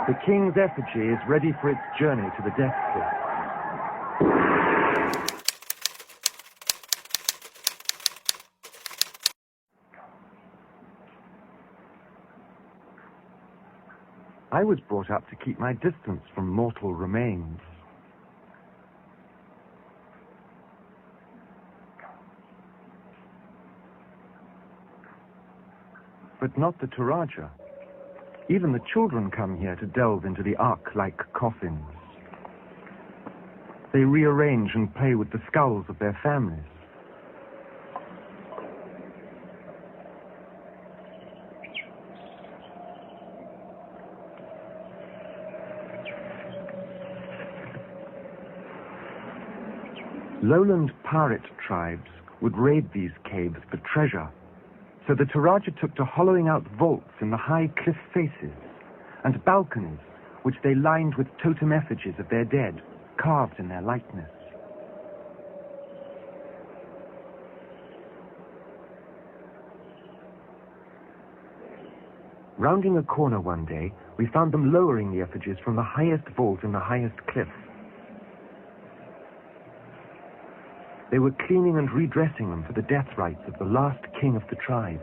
The king's effigy is ready for its journey to the death pit. I was brought up to keep my distance from mortal remains. But not the terakhir. Even the children come here to delve into the ark-like coffins. They rearrange and play with the skulls of their families. Lowland pirate tribes would raid these caves for treasure, so the terakhir took to hollowing out vaults in the high cliff faces and balconies which they lined with totem effigies of their dead, carved in their likeness. Rounding a corner one day, we found them lowering the effigies from the highest vault in the highest cliff. They were cleaning and redressing them for the death rites of the last king of the tribe.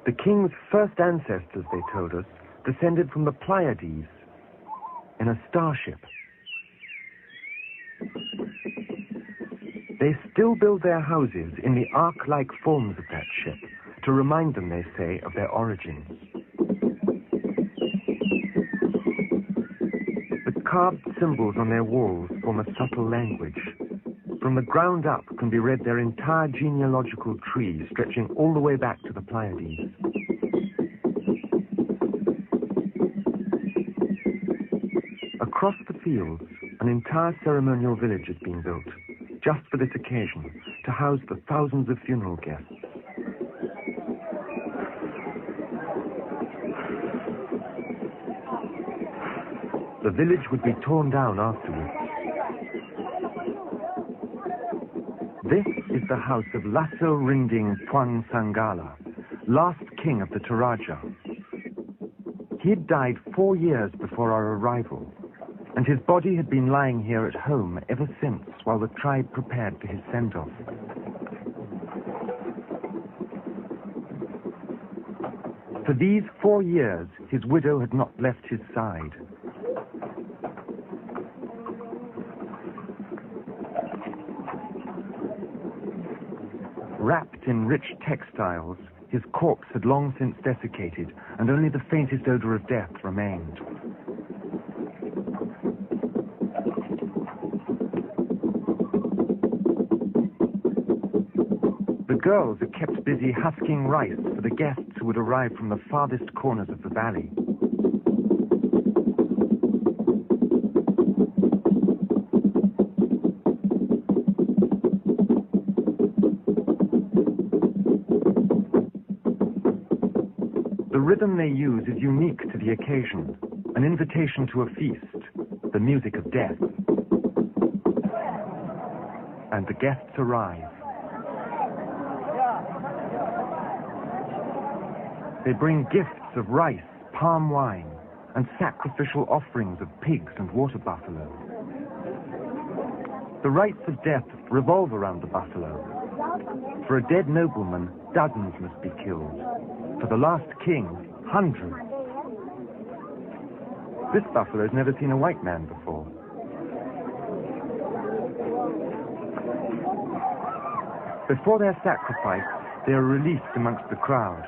The king's first ancestors, they told us, descended from the Pleiades in a starship. They still build their houses in the ark-like forms of that ship, to remind them, they say, of their origins. The carved symbols on their walls form a subtle language. From the ground up can be read their entire genealogical tree, stretching all the way back to the Pleiades. Across the fields, an entire ceremonial village has been built, just for this occasion, to house the thousands of funeral guests. The village would be torn down afterwards. This is the house of Lasso Rinding Puang Sangalla, last king of the terakhir. He had died 4 years before our arrival, and his body had been lying here at home ever since, while the tribe prepared for his send-off. For these 4 years, his widow had not left his side. Wrapped in rich textiles, his corpse had long since desiccated, and only the faintest odor of death remained. The girls are kept busy husking rice for the guests who would arrive from the farthest corners of the valley. The rhythm they use is unique to the occasion, an invitation to a feast, the music of death. And the guests arrive. They bring gifts of rice, palm wine, and sacrificial offerings of pigs and water buffalo. The rites of death revolve around the buffalo. For a dead nobleman, dozens must be killed. For the last king, hundreds. This buffalo's never seen a white man before. Before their sacrifice, they are released amongst the crowd.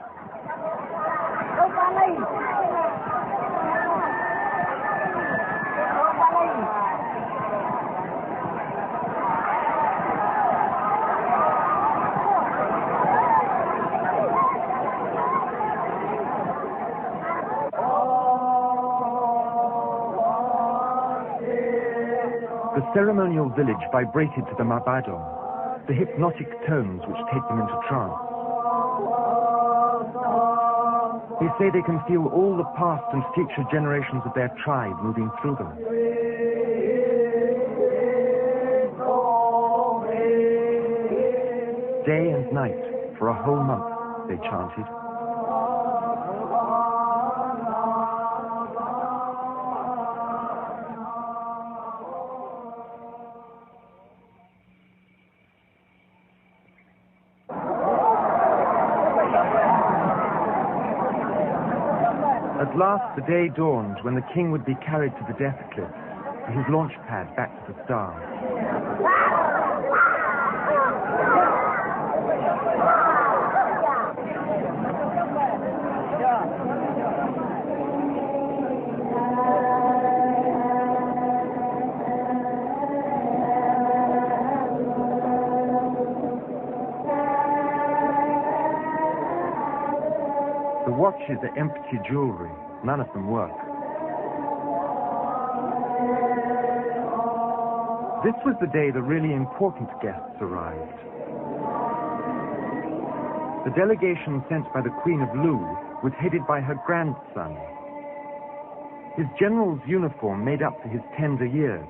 The ceremonial village vibrated to the mabadon, the hypnotic tones which take them into trance. They say they can feel all the past and future generations of their tribe moving through them. day and night for a whole month, they chanted. At last, the day dawned when the king would be carried to the death cliff, to his launch pad back to the stars. The watches are empty jewelry. None of them work. This was the day the really important guests arrived. The delegation sent by the Queen of Lu was headed by her grandson. His general's uniform made up for his tender years.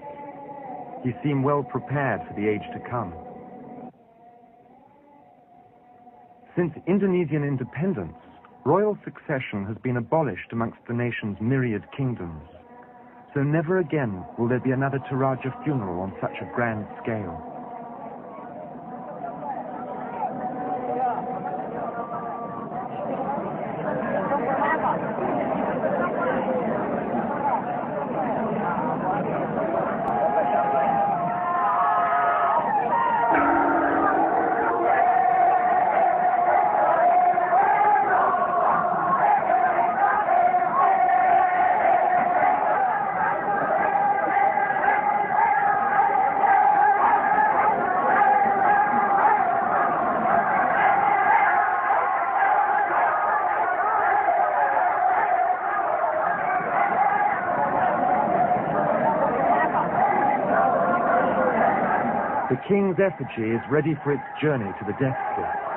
He seemed well prepared for the age to come. Since Indonesian independence, royal succession has been abolished amongst the nation's myriad kingdoms. So never again will there be another Toraja funeral on such a grand scale. The king's effigy is ready for its journey to the death cliff.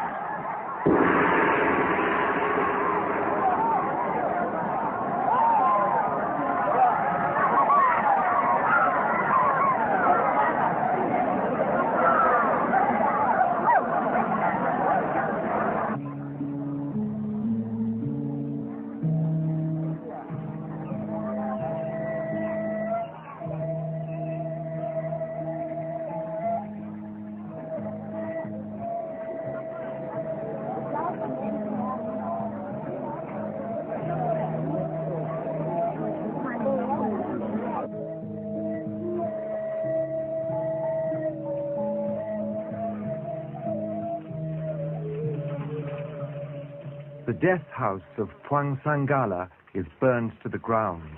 The death house of Puang Sangalla is burned to the ground,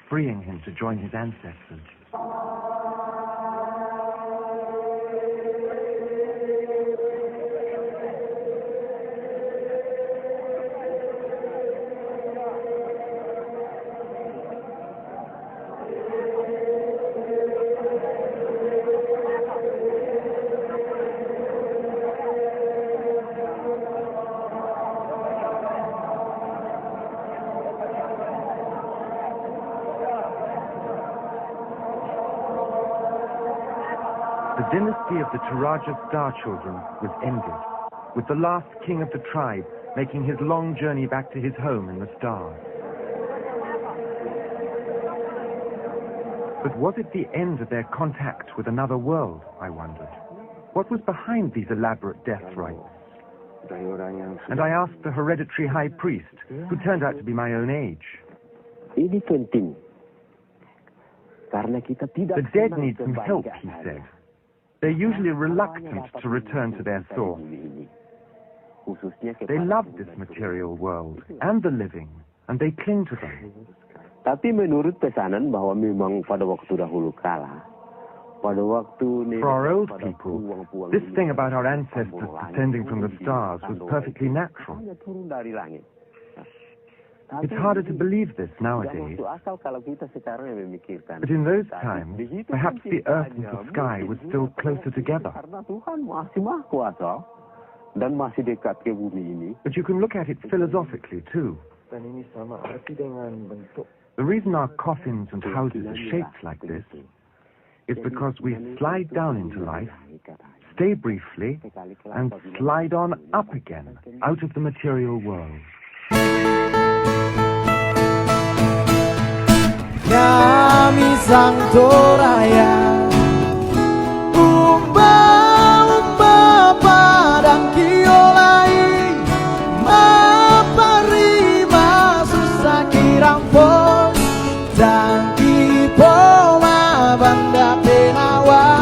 freeing him to join his ancestors. The dynasty of the Toraja star children was ended, with the last king of the tribe making his long journey back to his home in the stars. But was it the end of their contact with another world, I wondered? What was behind these elaborate death rites? And I asked the hereditary high priest, who turned out to be my own age. Ini penting. Karena kita tidak The dead need some help, he said. They're usually reluctant to return to their source. They love this material world and the living, and they cling to them. Tapi menurut pesanan bahwa memang pada waktu dahulu kala, pada waktu For our old people, this thing about our ancestors descending from the stars was perfectly natural. It's harder to believe this nowadays. But in those times, perhaps the earth and the sky were still closer together. But you can look at it philosophically too. The reason our coffins and houses are shaped like this is because we slide down into life, stay briefly, and slide on up again out of the material world. Kami sang toraya, umba padang kiolai, maparima susah kirampon, dan ipo banda penawa.